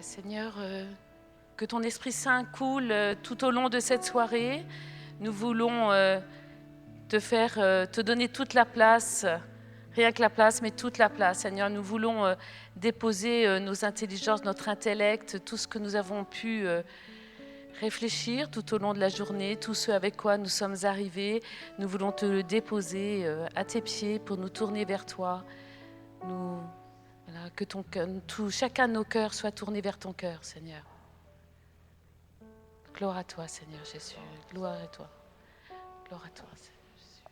Seigneur, que ton Esprit Saint coule tout au long de cette soirée. Nous voulons te donner toute la place, rien que la place, mais toute la place. Seigneur, nous voulons déposer nos intelligences, notre intellect, tout ce que nous avons pu réfléchir tout au long de la journée, tout ce avec quoi nous sommes arrivés. Nous voulons te le déposer à tes pieds pour nous tourner vers toi. Voilà, que chacun de nos cœurs soit tourné vers ton cœur, Seigneur. Gloire à toi, Seigneur Jésus. Gloire à toi. Gloire à toi, Seigneur Jésus.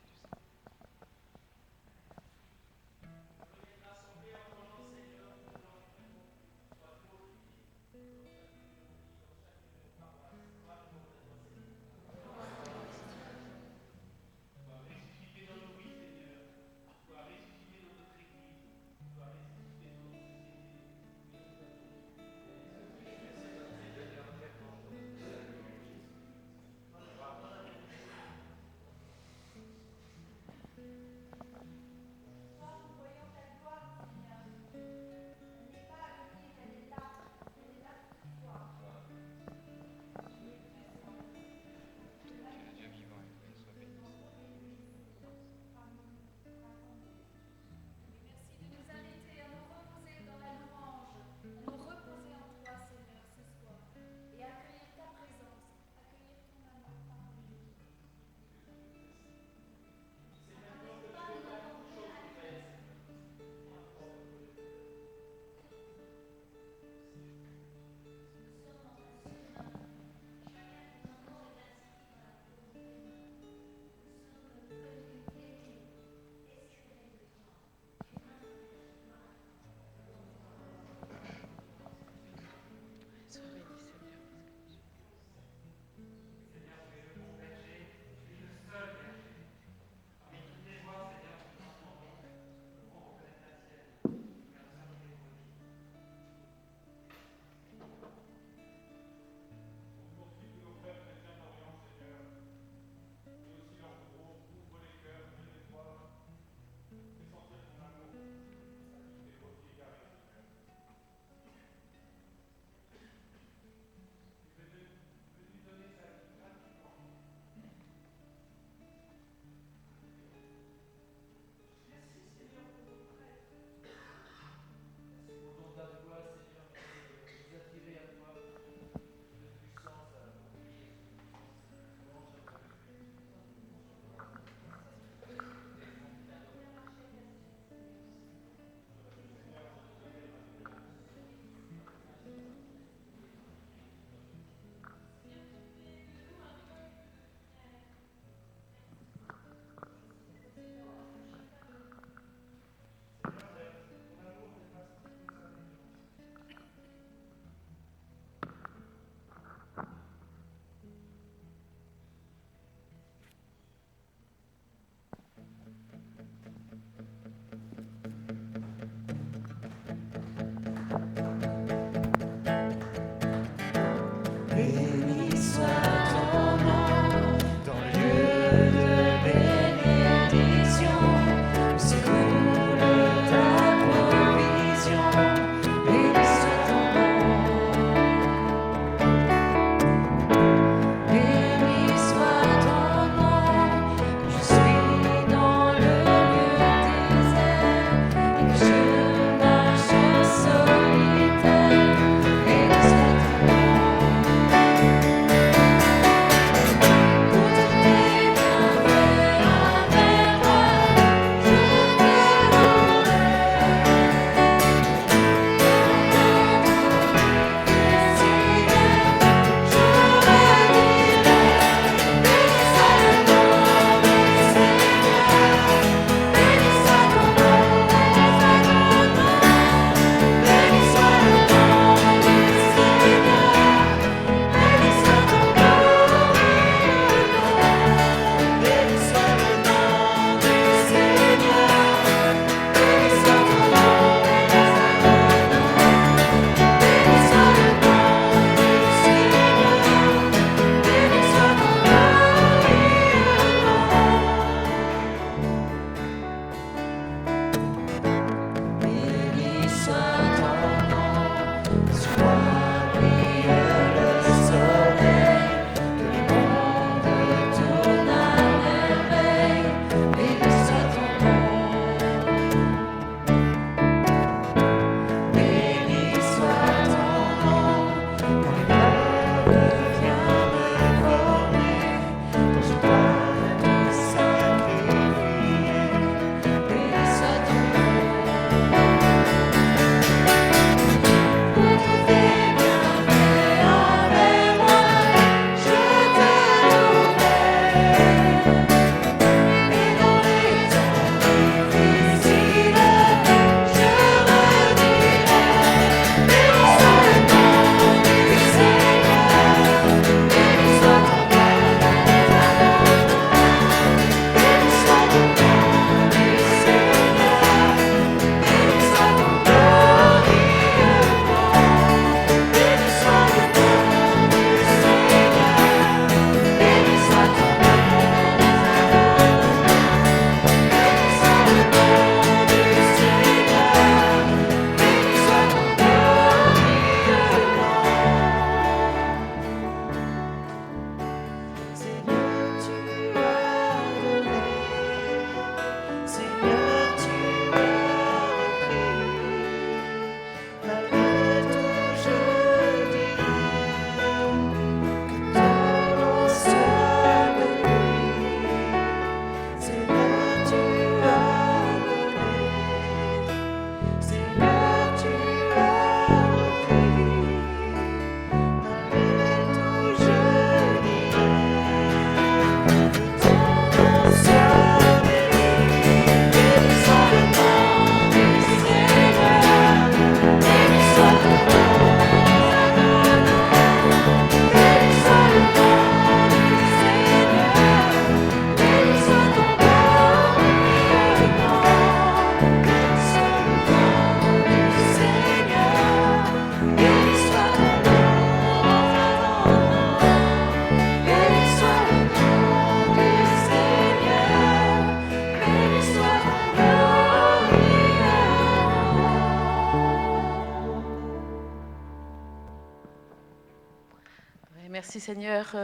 Merci Seigneur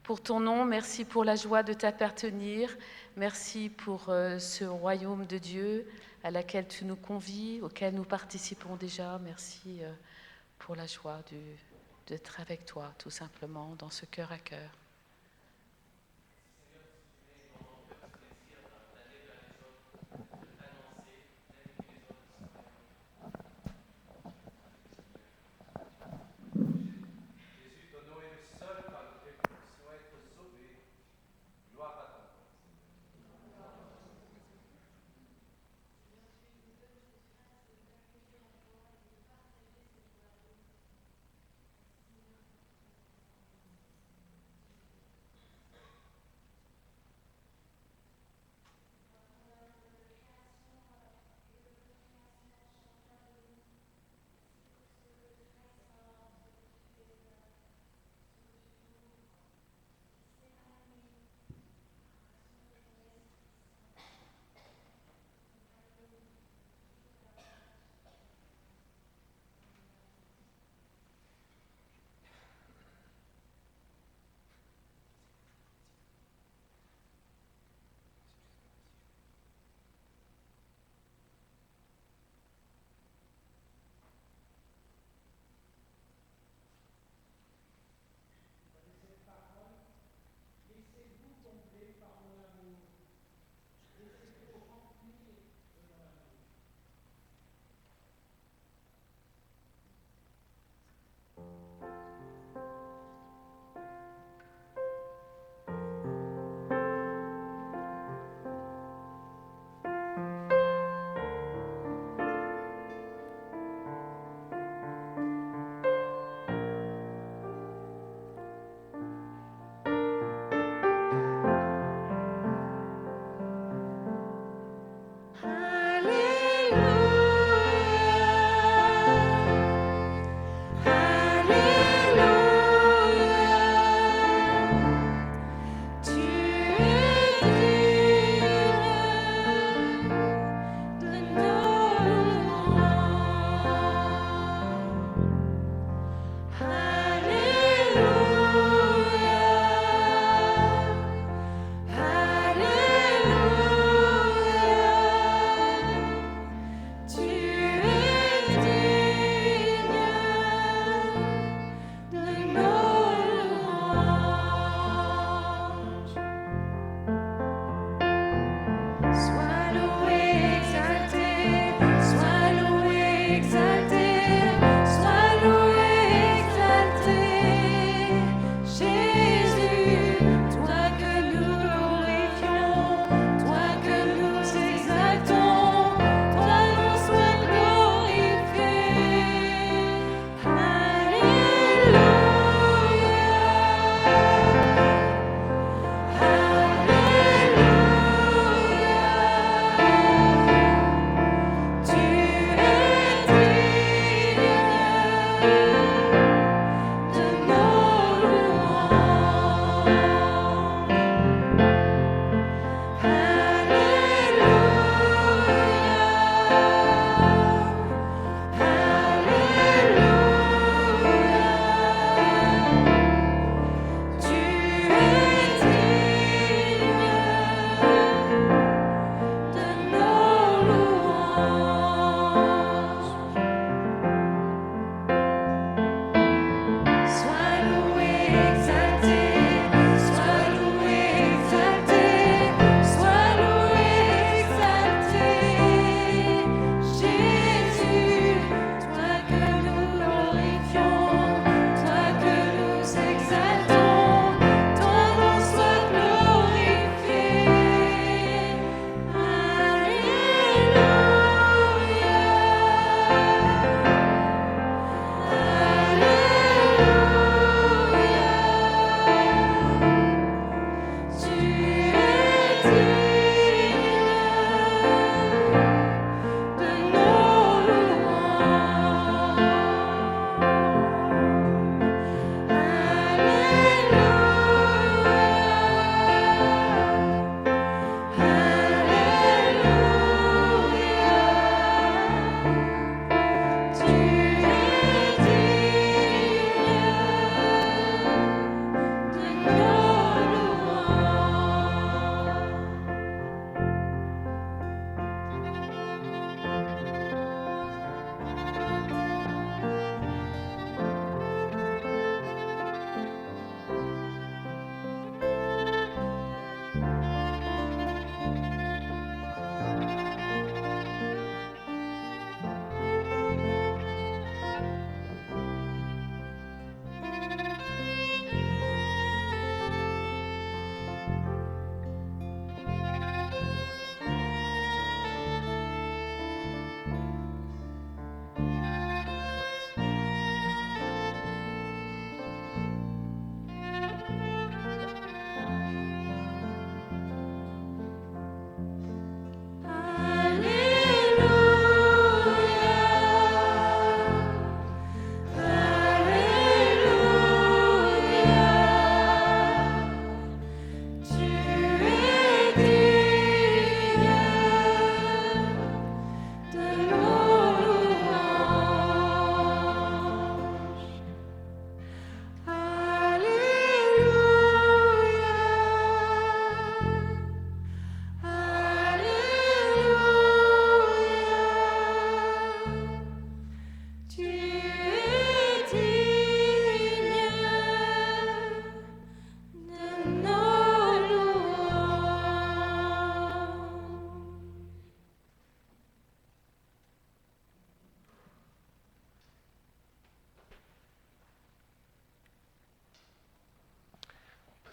pour ton nom, merci pour la joie de t'appartenir, merci pour ce royaume de Dieu à laquelle tu nous convies, auquel nous participons déjà. Merci pour la joie d'être avec toi, tout simplement, dans ce cœur à cœur.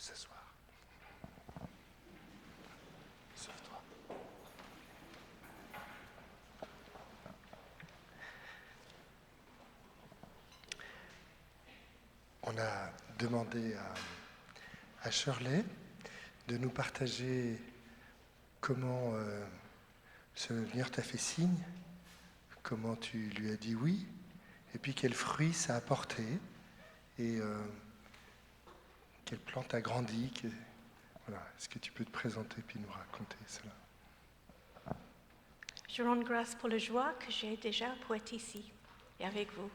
s'asseoir. Sauve-toi. On a demandé à Shirley de nous partager comment ce Seigneur t'a fait signe, comment tu lui as dit oui, et puis quels fruits ça a porté, et quelle plante a grandi. Voilà. Est-ce que tu peux te présenter et puis nous raconter cela? Je rends grâce pour la joie que j'ai déjà pour être ici et avec vous.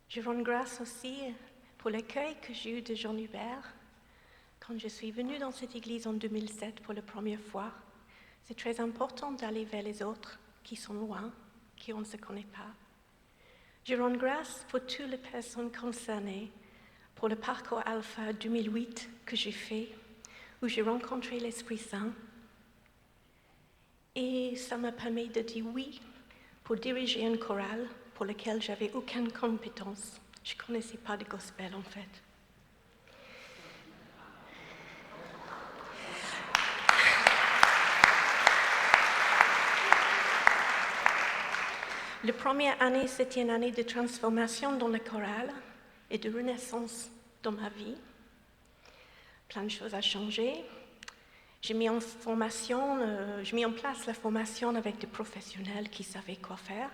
Je rends grâce aussi pour l'accueil que j'ai eu de Jean Hubert quand je suis venue dans cette église en 2007 pour la première fois. C'est très important d'aller vers les autres qui sont loin, qui on ne se connaît pas. Je rends grâce pour toutes les personnes concernées, pour le parcours Alpha 2008 que j'ai fait, où j'ai rencontré l'Esprit Saint. Et ça m'a permis de dire oui pour diriger une chorale pour laquelle j'avais aucune compétence. Je ne connaissais pas de gospel en fait. La première année, c'était une année de transformation dans la chorale et de renaissance dans ma vie. Plein de choses ont changé. J'ai mis en place la formation avec des professionnels qui savaient quoi faire.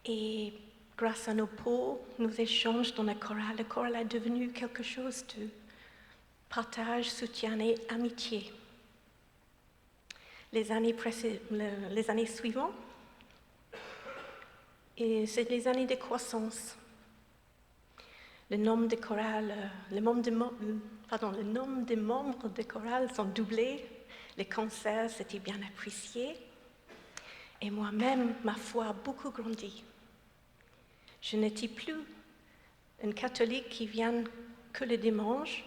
Et grâce à nos pots, nos échanges dans la chorale est devenu quelque chose de partage, soutien et amitié. Les années suivantes, et c'est les années de croissance. Le nombre de membres de chorale sont doublés, les concerts c'était bien apprécié, et moi-même, ma foi a beaucoup grandi. Je n'étais plus une catholique qui vient que le dimanche.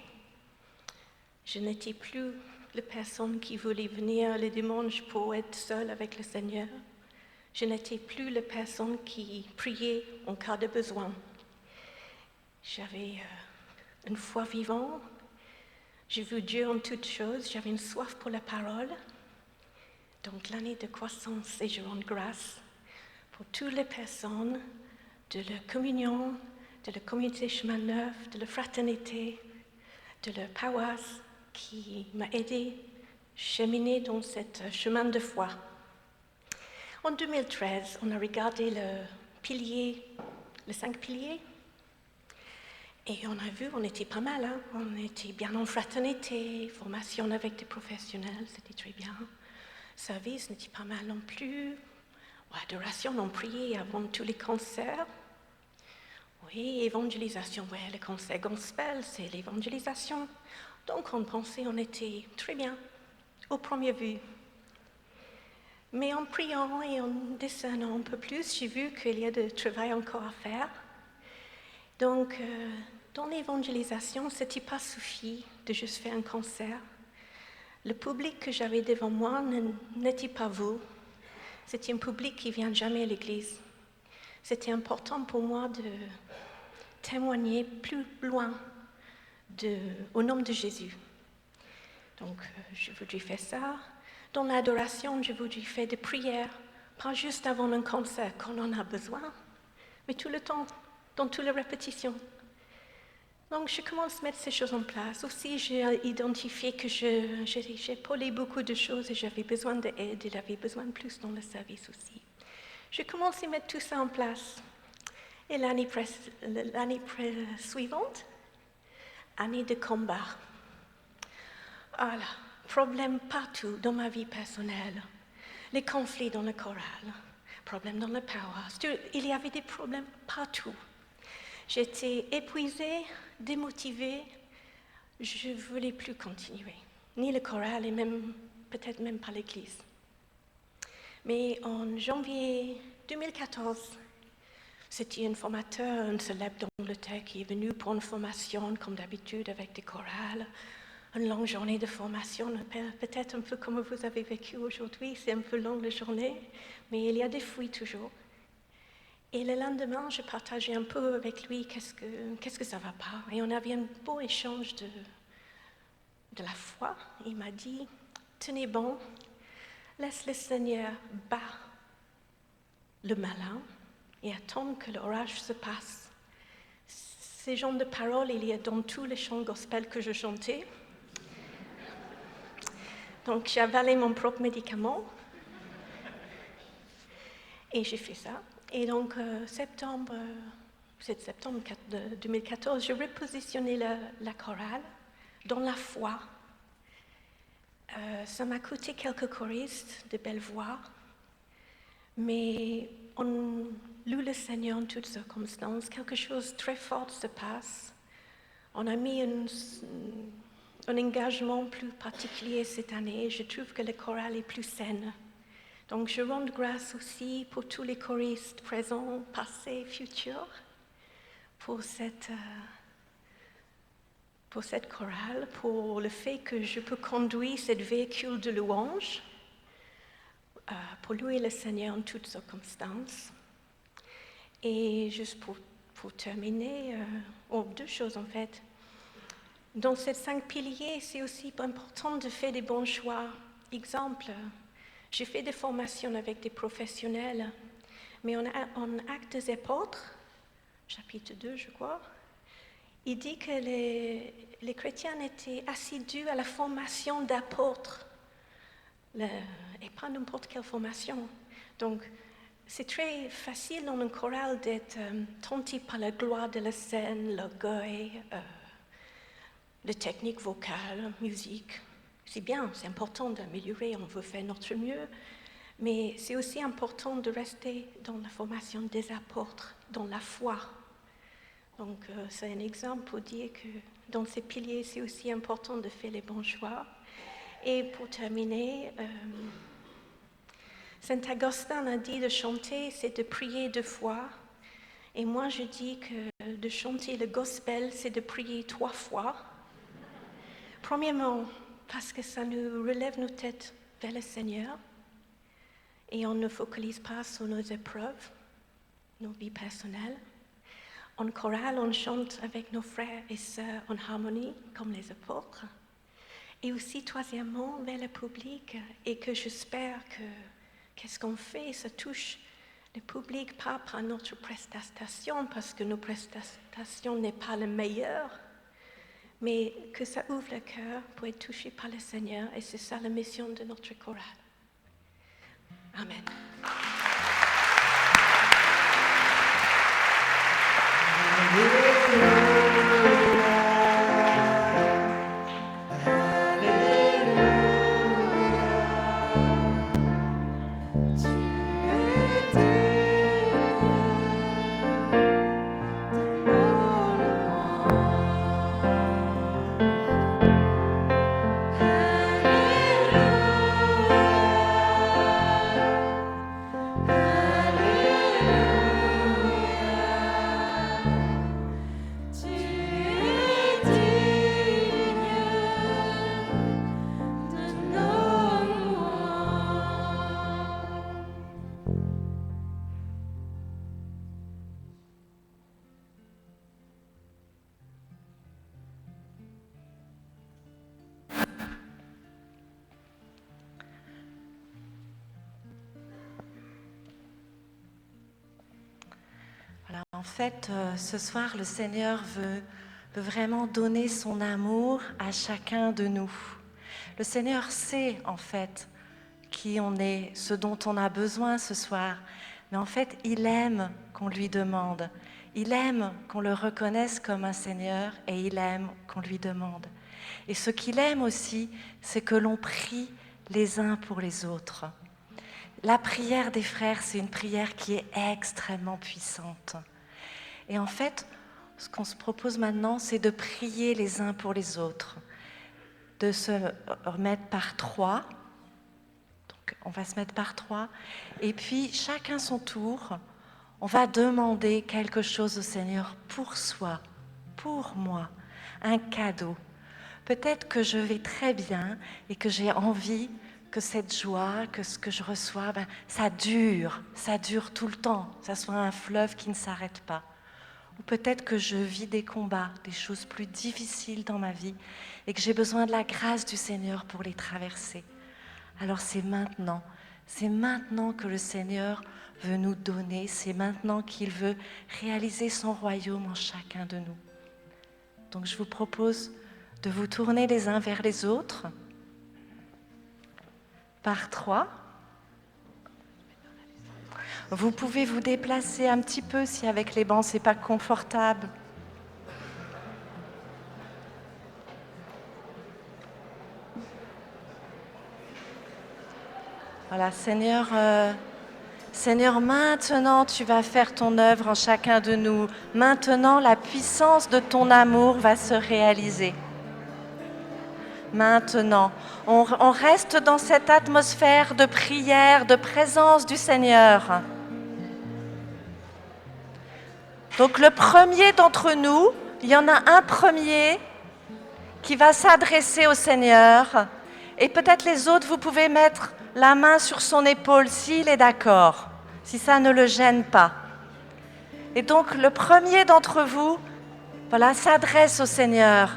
Je n'étais plus la personne qui voulait venir le dimanche pour être seule avec le Seigneur. Je n'étais plus la personne qui priait en cas de besoin. J'avais une foi vivante. J'ai vu Dieu en toutes choses. J'avais une soif pour la parole. Donc l'année de croissance, et je rends grâce pour toutes les personnes de la communion, de la communauté chemin neuf, de la fraternité, de la paroisse qui m'a aidé à cheminer dans ce chemin de foi. En 2013, on a regardé les 5 piliers, et on a vu, on était pas mal, hein? On était bien en fraternité, formation avec des professionnels, c'était très bien. Service n'était pas mal non plus. Adoration, on priait avant tous les concerts. Oui, évangélisation, oui, le concert gospel, c'est l'évangélisation. Donc on pensait on était très bien, au premier vue. Mais en priant et en discernant un peu plus, j'ai vu qu'il y a du travail encore à faire. Donc, dans l'évangélisation, ce n'était pas suffi de juste faire un concert. Le public que j'avais devant moi n'était pas vous. C'était un public qui ne vient jamais à l'église. C'était important pour moi de témoigner plus loin au nom de Jésus. Donc, je voudrais faire ça. Dans l'adoration, je voudrais faire des prières, pas juste avant un concert quand on en a besoin, mais tout le temps, dans toutes les répétitions. Donc, je commence à mettre ces choses en place. Aussi, j'ai identifié que j'ai épaulé beaucoup de choses et j'avais besoin d'aide et j'avais besoin de plus dans le service aussi. Je commence à mettre tout ça en place. Et l'année suivante, année de combat. Voilà, problèmes partout dans ma vie personnelle, les conflits dans le choral, problèmes dans la paroisse. Il y avait des problèmes partout. J'étais épuisée, démotivée. Je ne voulais plus continuer, ni le choral et peut-être même pas l'église. Mais en janvier 2014, c'était un formateur, un célèbre d'Angleterre qui est venu pour une formation, comme d'habitude, avec des chorales. Une longue journée de formation, peut-être un peu comme vous avez vécu aujourd'hui, c'est un peu long la journée, mais il y a des fruits toujours. Et le lendemain, je partageais un peu avec lui qu'est-ce que ça ne va pas. Et on avait un beau échange de la foi. Il m'a dit, tenez bon, laisse le Seigneur battre le malin et attendre que l'orage se passe. Ces genres de paroles, il y a dans tous les chants gospel que je chantais. Donc j'ai avalé mon propre médicament et j'ai fait ça. Et donc septembre 2014, j'ai repositionné la chorale dans la foi. Ça m'a coûté quelques choristes de belles voix, mais on loue le Seigneur en toutes circonstances. Quelque chose de très fort se passe. On a mis un engagement plus particulier cette année. Je trouve que la chorale est plus saine. Donc je rends grâce aussi pour tous les choristes présents, passés, futurs, pour cette chorale, pour le fait que je peux conduire ce véhicule de louange pour louer le Seigneur en toutes circonstances. Et juste pour terminer, deux choses en fait. Dans ces 5 piliers, c'est aussi important de faire des bons choix. Exemple, j'ai fait des formations avec des professionnels, mais en Actes des Apôtres, chapitre 2 je crois, il dit que les chrétiens étaient assidus à la formation d'apôtres, et pas n'importe quelle formation. Donc, c'est très facile dans une chorale d'être tenté par la gloire de la scène, l'orgueil, la technique vocale, musique. C'est bien, c'est important d'améliorer, on veut faire notre mieux, mais c'est aussi important de rester dans la formation des apôtres, dans la foi. Donc, c'est un exemple pour dire que dans ces piliers, c'est aussi important de faire les bons choix. Et pour terminer, Saint Augustin a dit de chanter, c'est de prier de foi. Et moi, je dis que de chanter le gospel, c'est de prier 3 fois. Premièrement, parce que ça nous relève nos têtes vers le Seigneur. Et on ne focalise pas sur nos épreuves, nos vies personnelles. En chorale, on chante avec nos frères et sœurs en harmonie, comme les apôtres. Et aussi, troisièmement, vers le public, et que j'espère que qu'est-ce qu'on fait, ça touche le public, pas par notre prestation, parce que nos prestations n'est pas le meilleur, mais que ça ouvre le cœur pour être touché par le Seigneur, et c'est ça la mission de notre chorale. Amen. En fait, ce soir, le Seigneur veut vraiment donner son amour à chacun de nous. Le Seigneur sait, en fait, qui on est, ce dont on a besoin ce soir. Mais en fait, il aime qu'on lui demande. Il aime qu'on le reconnaisse comme un Seigneur et il aime qu'on lui demande. Et ce qu'il aime aussi, c'est que l'on prie les uns pour les autres. La prière des frères, c'est une prière qui est extrêmement puissante. Et en fait, ce qu'on se propose maintenant, c'est de prier les uns pour les autres, de se remettre par 3. Donc, on va se mettre par 3. Et puis, chacun son tour, on va demander quelque chose au Seigneur pour soi, pour moi, un cadeau. Peut-être que je vais très bien et que j'ai envie que cette joie, que ce que je reçois, ça dure tout le temps, ça soit un fleuve qui ne s'arrête pas. Ou peut-être que je vis des combats, des choses plus difficiles dans ma vie et que j'ai besoin de la grâce du Seigneur pour les traverser. Alors c'est maintenant que le Seigneur veut nous donner, c'est maintenant qu'il veut réaliser son royaume en chacun de nous. Donc je vous propose de vous tourner les uns vers les autres, par 3. Vous pouvez vous déplacer un petit peu si avec les bancs c'est pas confortable. Voilà, Seigneur, maintenant tu vas faire ton œuvre en chacun de nous. Maintenant, la puissance de ton amour va se réaliser. Maintenant, on reste dans cette atmosphère de prière, de présence du Seigneur. Donc le premier d'entre nous, il y en a un premier qui va s'adresser au Seigneur. Et peut-être les autres, vous pouvez mettre la main sur son épaule s'il est d'accord, si ça ne le gêne pas. Et donc le premier d'entre vous, voilà, s'adresse au Seigneur.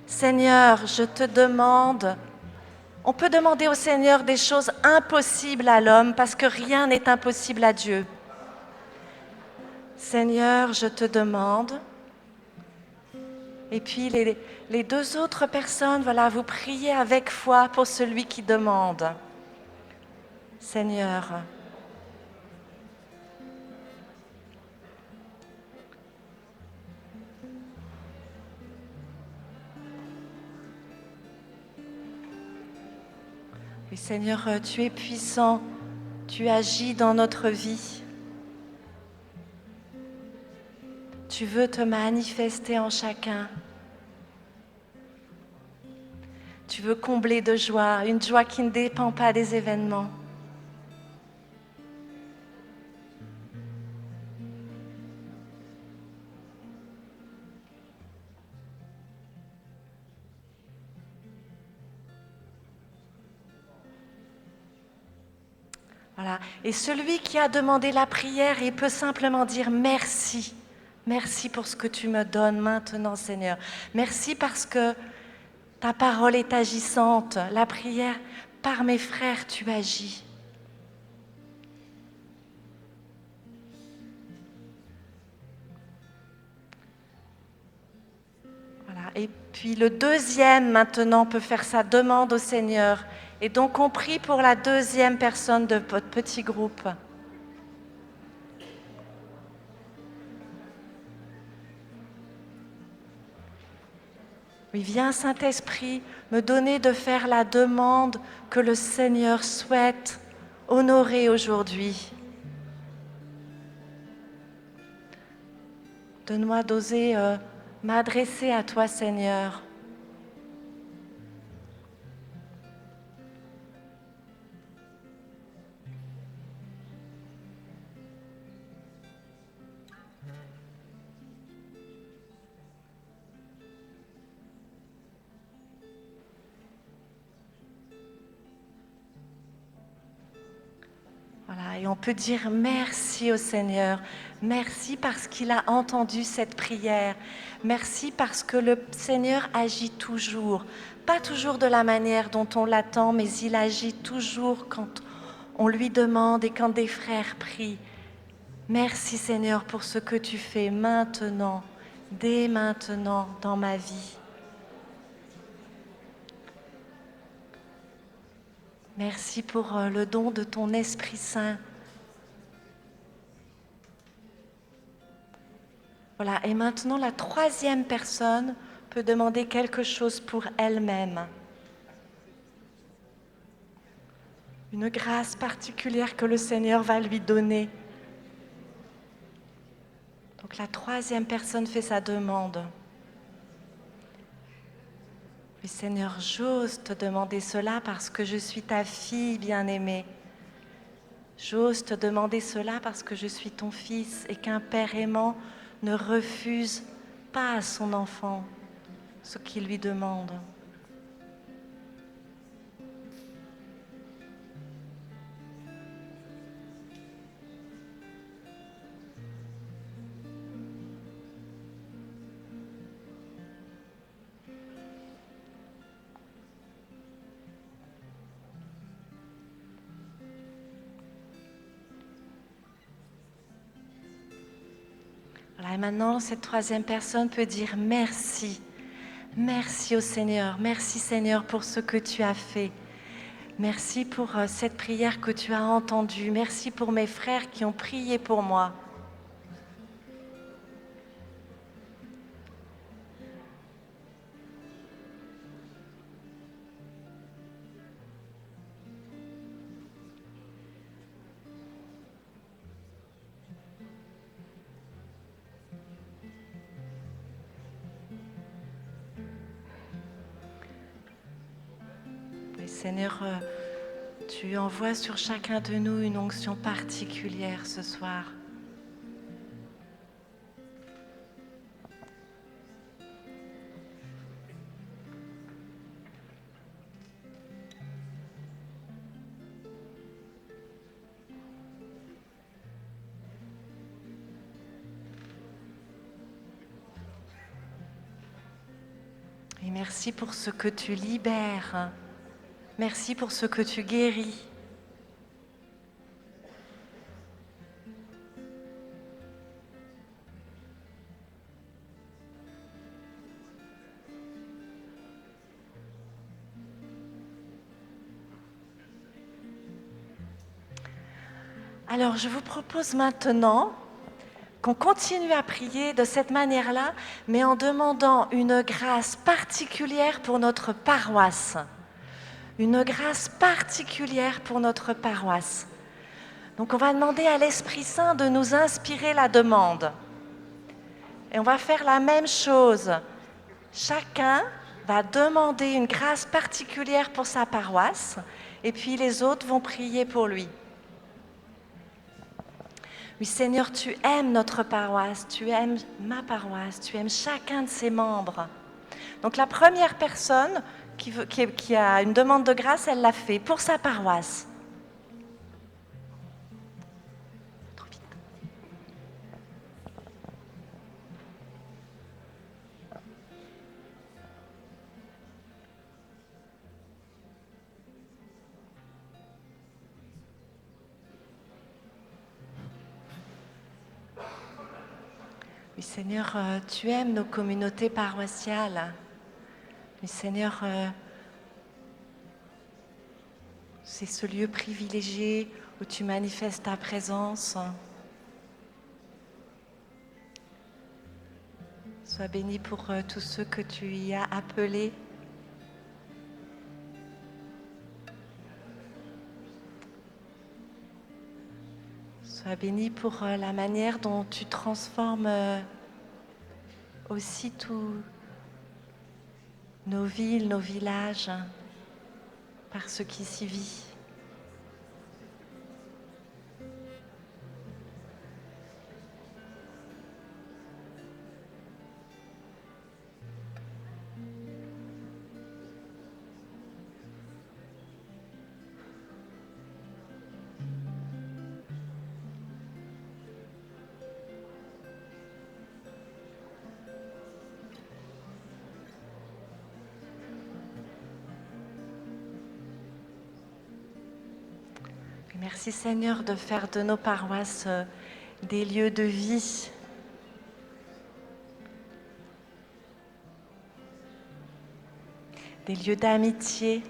Seigneur, je te demande, on peut demander au Seigneur des choses impossibles à l'homme parce que rien n'est impossible à Dieu. Seigneur, je te demande. Et puis les deux autres personnes, voilà, vous priez avec foi pour celui qui demande. Seigneur, oui, Seigneur, tu es puissant, tu agis dans notre vie. Tu veux te manifester en chacun. Tu veux combler de joie, une joie qui ne dépend pas des événements. Voilà. Et celui qui a demandé la prière, il peut simplement dire merci. Merci pour ce que tu me donnes maintenant, Seigneur. Merci parce que ta parole est agissante. La prière, par mes frères, tu agis. Voilà. Et puis le deuxième, maintenant, peut faire sa demande au Seigneur. Et donc, on prie pour la deuxième personne de votre petit groupe. Oui, viens, Saint-Esprit, me donner de faire la demande que le Seigneur souhaite honorer aujourd'hui. Donne-moi d'oser m'adresser à toi, Seigneur. Voilà, et on peut dire merci au Seigneur. Merci parce qu'il a entendu cette prière. Merci parce que le Seigneur agit toujours. Pas toujours de la manière dont on l'attend, mais il agit toujours quand on lui demande et quand des frères prient. Merci Seigneur pour ce que tu fais maintenant, dès maintenant dans ma vie. Merci pour le don de ton Esprit Saint. Voilà, et maintenant la troisième personne peut demander quelque chose pour elle-même. Une grâce particulière que le Seigneur va lui donner. Donc la troisième personne fait sa demande. Oui, Seigneur, j'ose te demander cela parce que je suis ta fille bien-aimée. J'ose te demander cela parce que je suis ton fils et qu'un père aimant ne refuse pas à son enfant ce qu'il lui demande. Et maintenant, cette troisième personne peut dire merci. Merci au Seigneur. Merci Seigneur pour ce que tu as fait. Merci pour cette prière que tu as entendue. Merci pour mes frères qui ont prié pour moi. Et Seigneur, tu envoies sur chacun de nous une onction particulière ce soir. Et merci pour ce que tu libères. Merci pour ce que tu guéris. Alors, je vous propose maintenant qu'on continue à prier de cette manière-là, mais en demandant une grâce particulière pour notre paroisse. Une grâce particulière pour notre paroisse. Donc, on va demander à l'Esprit Saint de nous inspirer la demande. Et on va faire la même chose. Chacun va demander une grâce particulière pour sa paroisse, et puis les autres vont prier pour lui. Oui, Seigneur, tu aimes notre paroisse, tu aimes ma paroisse, tu aimes chacun de ses membres. Donc la première personne qui a une demande de grâce, elle l'a fait pour sa paroisse. Trop vite. Oui, Seigneur, tu aimes nos communautés paroissiales. Oui, Seigneur, c'est ce lieu privilégié où tu manifestes ta présence. Sois béni pour tous ceux que tu y as appelés. Sois béni pour la manière dont tu transformes aussi tous nos villes, nos villages, par ce qui s'y vit. Merci Seigneur de faire de nos paroisses des lieux de vie. Des lieux d'amitié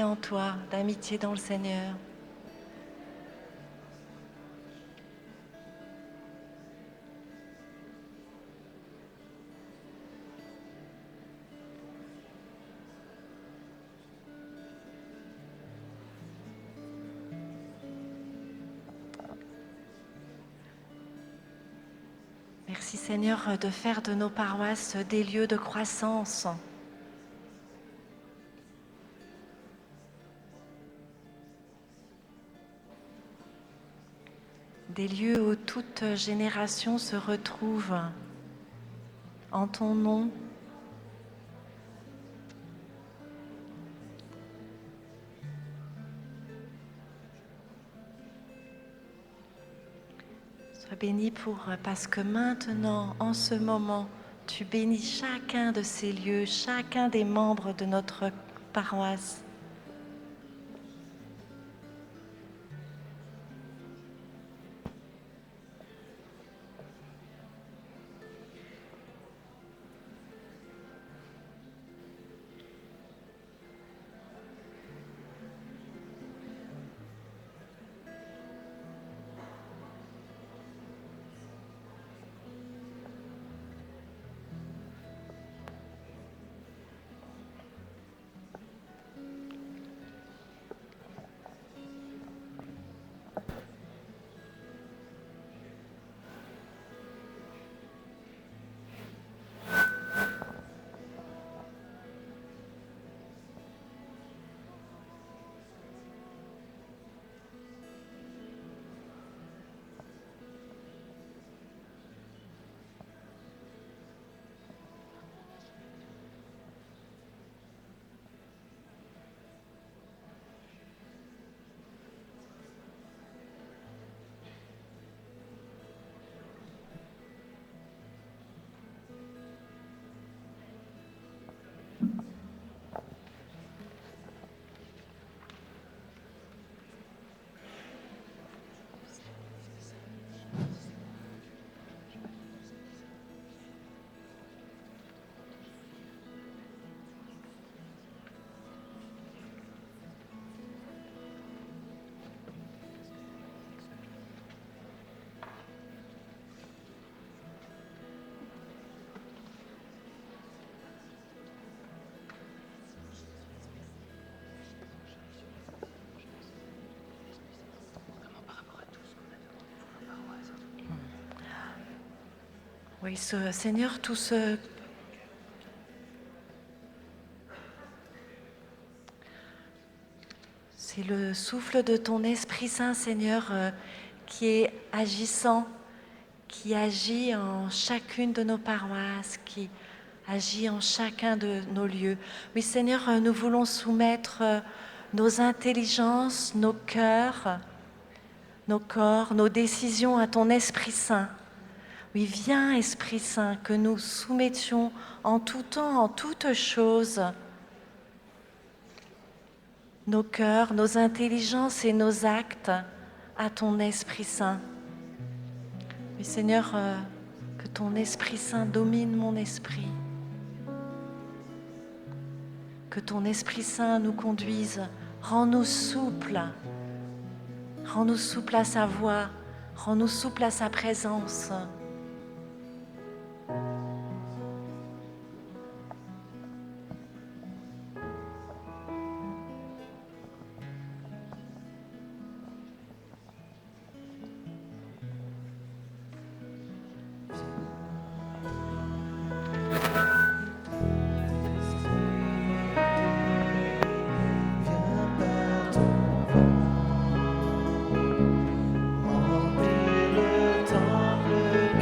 en toi, d'amitié dans le Seigneur. Merci Seigneur de faire de nos paroisses des lieux de croissance. Des lieux où toute génération se retrouve en ton nom. Sois béni parce que maintenant, en ce moment, tu bénis chacun de ces lieux, chacun des membres de notre paroisse. Oui, Seigneur, tout ce... C'est le souffle de ton Esprit Saint, Seigneur, qui est agissant, qui agit en chacune de nos paroisses, qui agit en chacun de nos lieux. Oui, Seigneur, nous voulons soumettre nos intelligences, nos cœurs, nos corps, nos décisions à ton Esprit Saint. Oui, viens, Esprit Saint, que nous soumettions en tout temps, en toutes choses, nos cœurs, nos intelligences et nos actes à ton Esprit Saint. Oui, Seigneur, que ton Esprit Saint domine mon esprit. Que ton Esprit Saint nous conduise. Rends-nous souples. Rends-nous souples à sa voix. Rends-nous souples à sa présence. Remplis le temple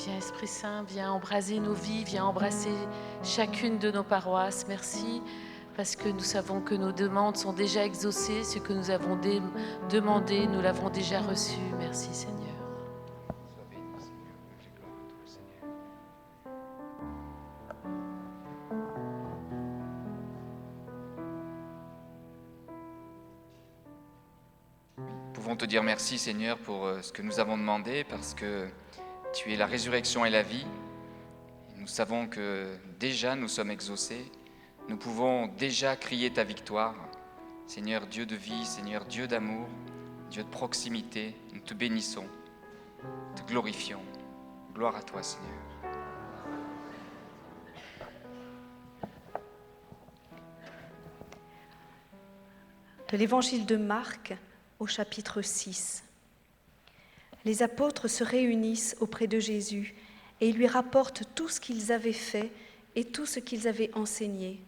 Viens Esprit Saint, viens embraser nos vies, viens embrasser chacune de nos paroisses. Merci parce que nous savons que nos demandes sont déjà exaucées. Ce que nous avons demandé, nous l'avons déjà reçu. Merci Seigneur. Sois béni, Seigneur. Louange et gloire à toi, Seigneur. Nous pouvons te dire merci, Seigneur, pour ce que nous avons demandé, parce que tu es la résurrection et la vie. Nous savons que déjà nous sommes exaucés. Nous pouvons déjà crier ta victoire. Seigneur, Dieu de vie, Seigneur, Dieu d'amour, Dieu de proximité, nous te bénissons, te glorifions. Gloire à toi, Seigneur. De l'évangile de Marc au chapitre 6. Les apôtres se réunissent auprès de Jésus et ils lui rapportent tout ce qu'ils avaient fait et tout ce qu'ils avaient enseigné.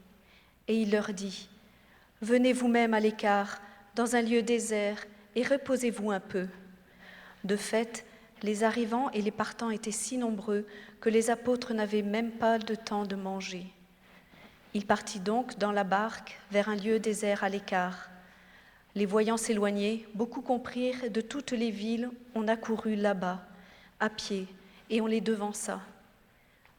Et il leur dit : « Venez vous-même à l'écart, dans un lieu désert, et reposez-vous un peu. » De fait, les arrivants et les partants étaient si nombreux que les apôtres n'avaient même pas le temps de manger. Il partit donc dans la barque vers un lieu désert à l'écart. Les voyant s'éloigner, beaucoup comprirent de toutes les villes, on accourut là-bas, à pied, et on les devança.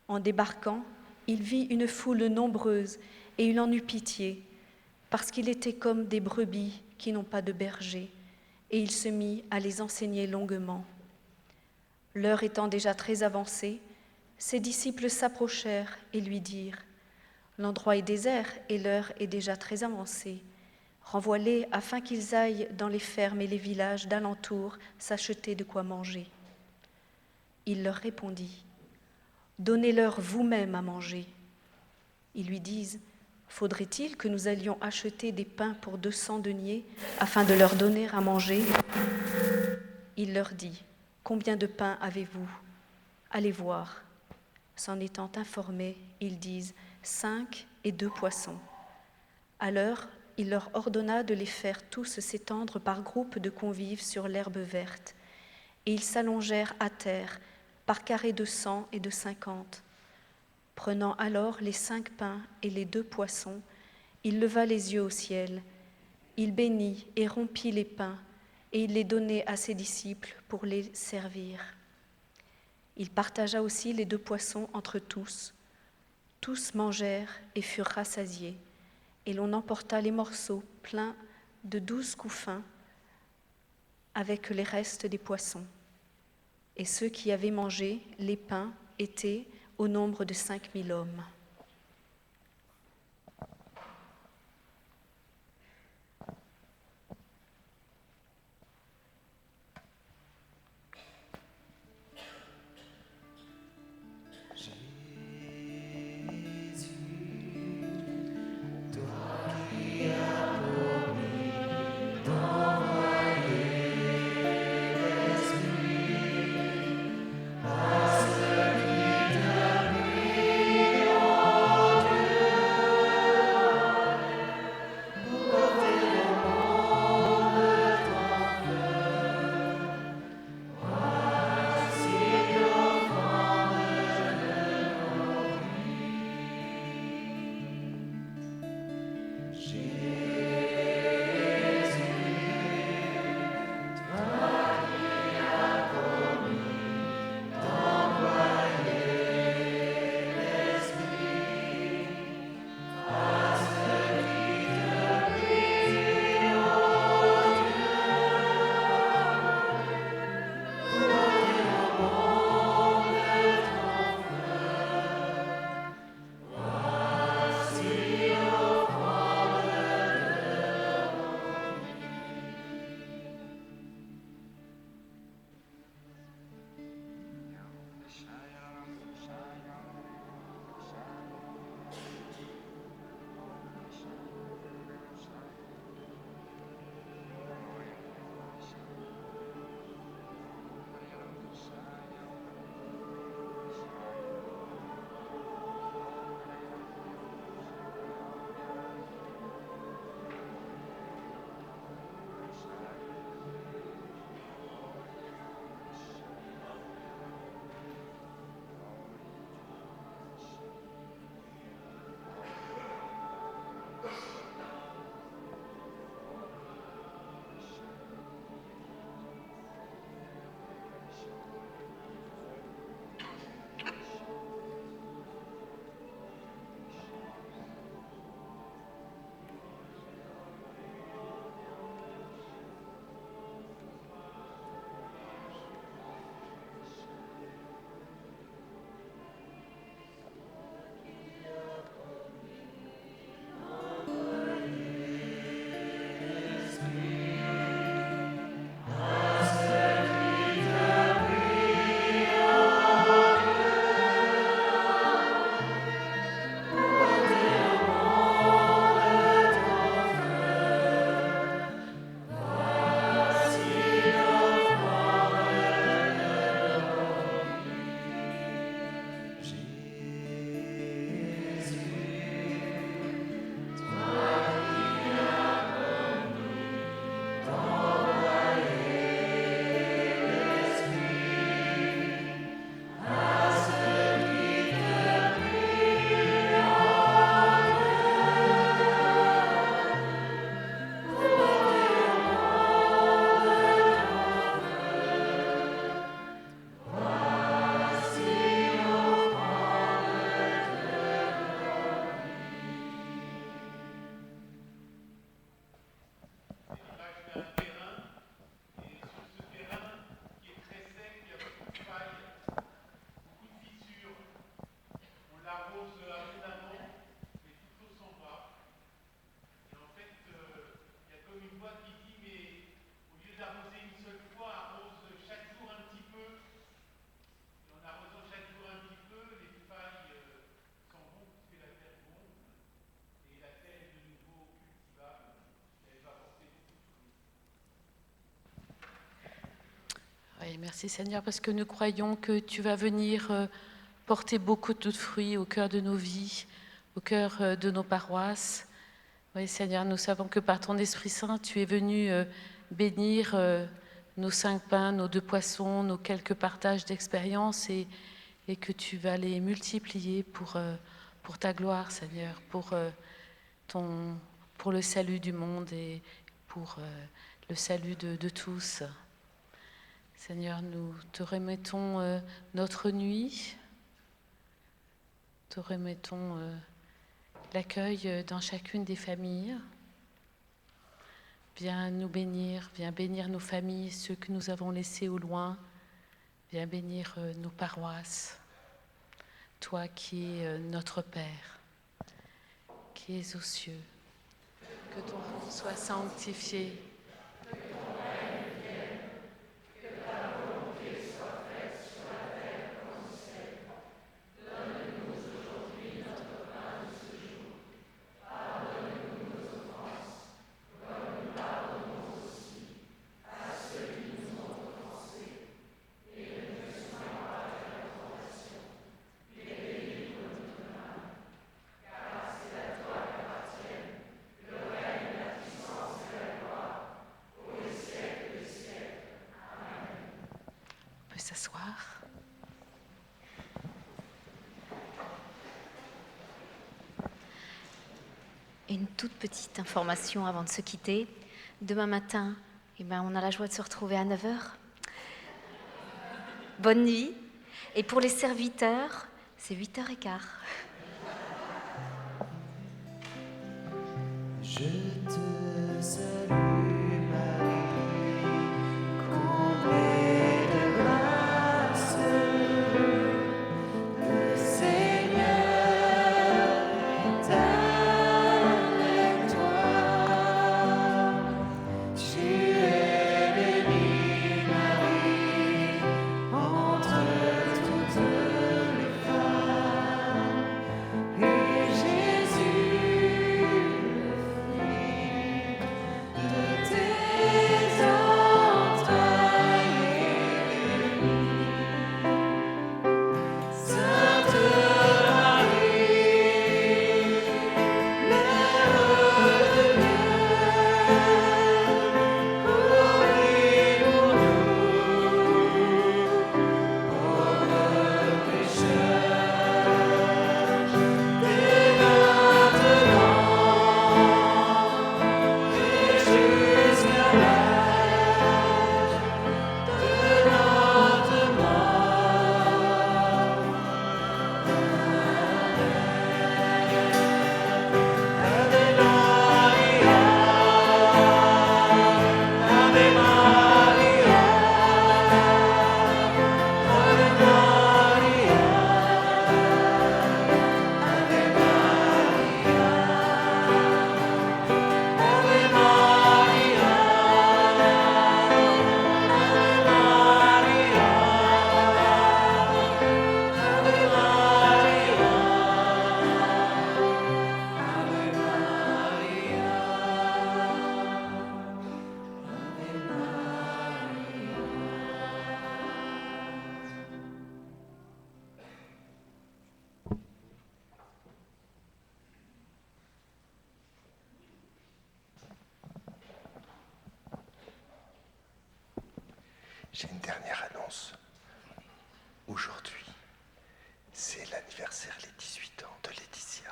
En débarquant, il vit une foule nombreuse, et il en eut pitié, parce qu'il était comme des brebis qui n'ont pas de berger, et il se mit à les enseigner longuement. L'heure étant déjà très avancée, ses disciples s'approchèrent et lui dirent : « L'endroit est désert et l'heure est déjà très avancée. Renvoie-les afin qu'ils aillent dans les fermes et les villages d'alentour s'acheter de quoi manger. » Il leur répondit : « Donnez-leur vous-même à manger. » Ils lui disent : « Faudrait-il que nous allions acheter des pains pour 200 deniers afin de leur donner à manger ?» Il leur dit : « Combien de pains avez-vous ? Allez voir. » S'en étant informés, ils disent : « 5 et 2 poissons. » Alors, il leur ordonna de les faire tous s'étendre par groupes de convives sur l'herbe verte. Et ils s'allongèrent à terre, par carrés de 100 et de 50. Prenant alors les 5 pains et les 2 poissons, il leva les yeux au ciel. Il bénit et rompit les pains, et il les donnait à ses disciples pour les servir. Il partagea aussi les 2 poissons entre tous. Tous mangèrent et furent rassasiés. Et l'on emporta les morceaux pleins de 12 couffins avec les restes des poissons. Et ceux qui avaient mangé les pains étaient au nombre de 5000 hommes. Amen. Merci Seigneur, parce que nous croyons que tu vas venir porter beaucoup de fruits au cœur de nos vies, au cœur de nos paroisses. Oui Seigneur, nous savons que par ton Esprit Saint, tu es venu bénir nos 5 pains, nos 2 poissons, nos quelques partages d'expérience et que tu vas les multiplier pour ta gloire Seigneur, pour le salut du monde et pour le salut de tous. Seigneur, nous te remettons notre nuit, te remettons l'accueil dans chacune des familles. Viens nous bénir, viens bénir nos familles, ceux que nous avons laissés au loin. Viens bénir nos paroisses. Toi qui es notre Père, qui es aux cieux, que ton nom soit sanctifié. S'asseoir. Une toute petite information avant de se quitter. Demain matin, on a la joie de se retrouver à 9h. Bonne nuit. Et pour les serviteurs, c'est 8h15. Je te salue Marie, comblée de grâce, le Seigneur est avec toi. Tu es bénie Marie, entre toutes les femmes, et Jésus, de tes entrailles est béni. Sainte Marie, Mère de Dieu, prie pour nous, pauvres pécheurs, dès maintenant et jusqu'à l'âge de notre mort. Ave Maria, Ave Maria, Ave Maria, Ave Maria, Ave Maria, J'ai une dernière annonce. Aujourd'hui, c'est l'anniversaire, les 18 ans de Laetitia.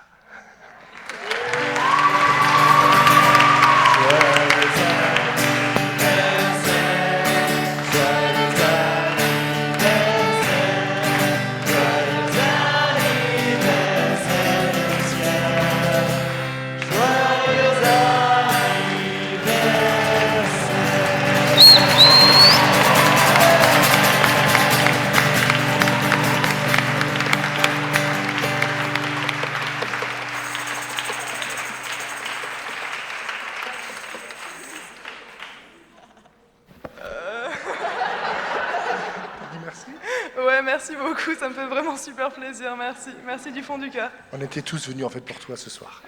Dis merci. Ouais, merci beaucoup, ça me fait vraiment super plaisir, merci. Merci du fond du cœur. On était tous venus en fait pour toi ce soir.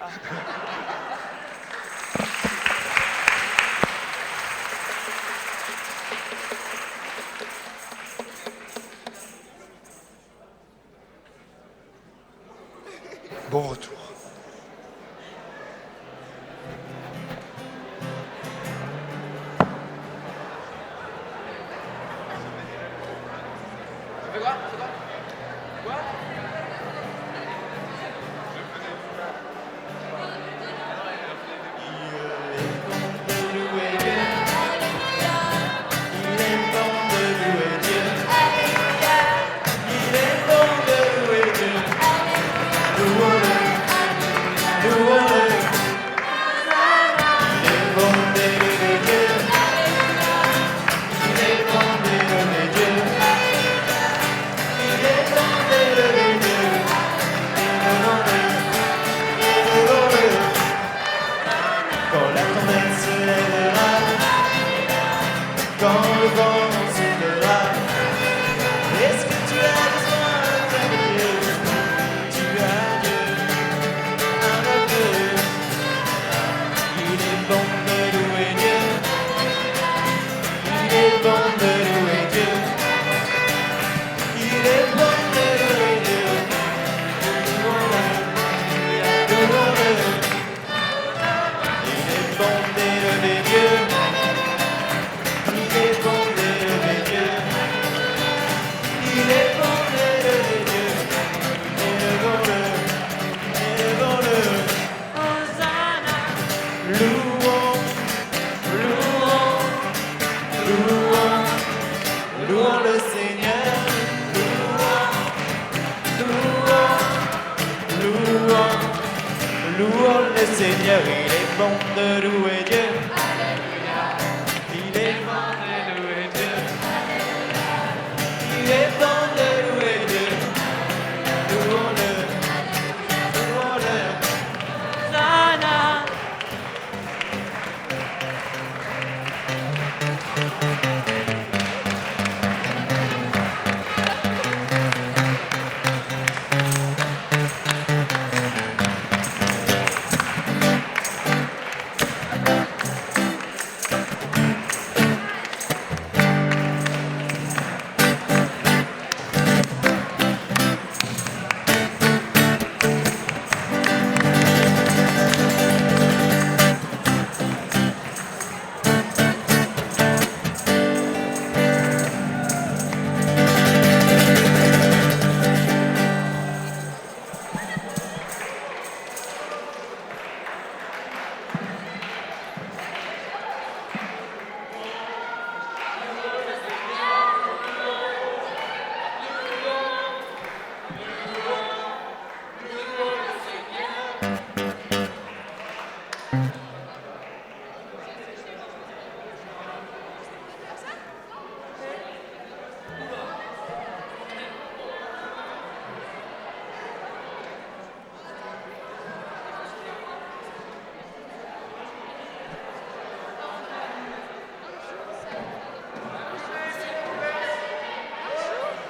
Quand la tempête se lèvera, quand le vent soufflera, est-ce que tu as besoin d'un Dieu? Tu as Dieu, un Dieu. Il est bon de louer Dieu. Il est bon de louer Dieu. Il est bon de louer Dieu. Louons-le, louons-le. Il est bon d'élever Dieu. Il est bon d'élever Dieu. Il est bon d'élever Dieu. Élevons-le, élevons-le. Hosanna. Louons, louons, louons, louons le Seigneur. Louons, louons, louons le Seigneur. Il est bon de louer Dieu. Il est bon de louer Dieu. Il est bon de louer Dieu. Louons-le, louons-le. Hosanna.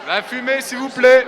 La fumée, s'il vous plaît.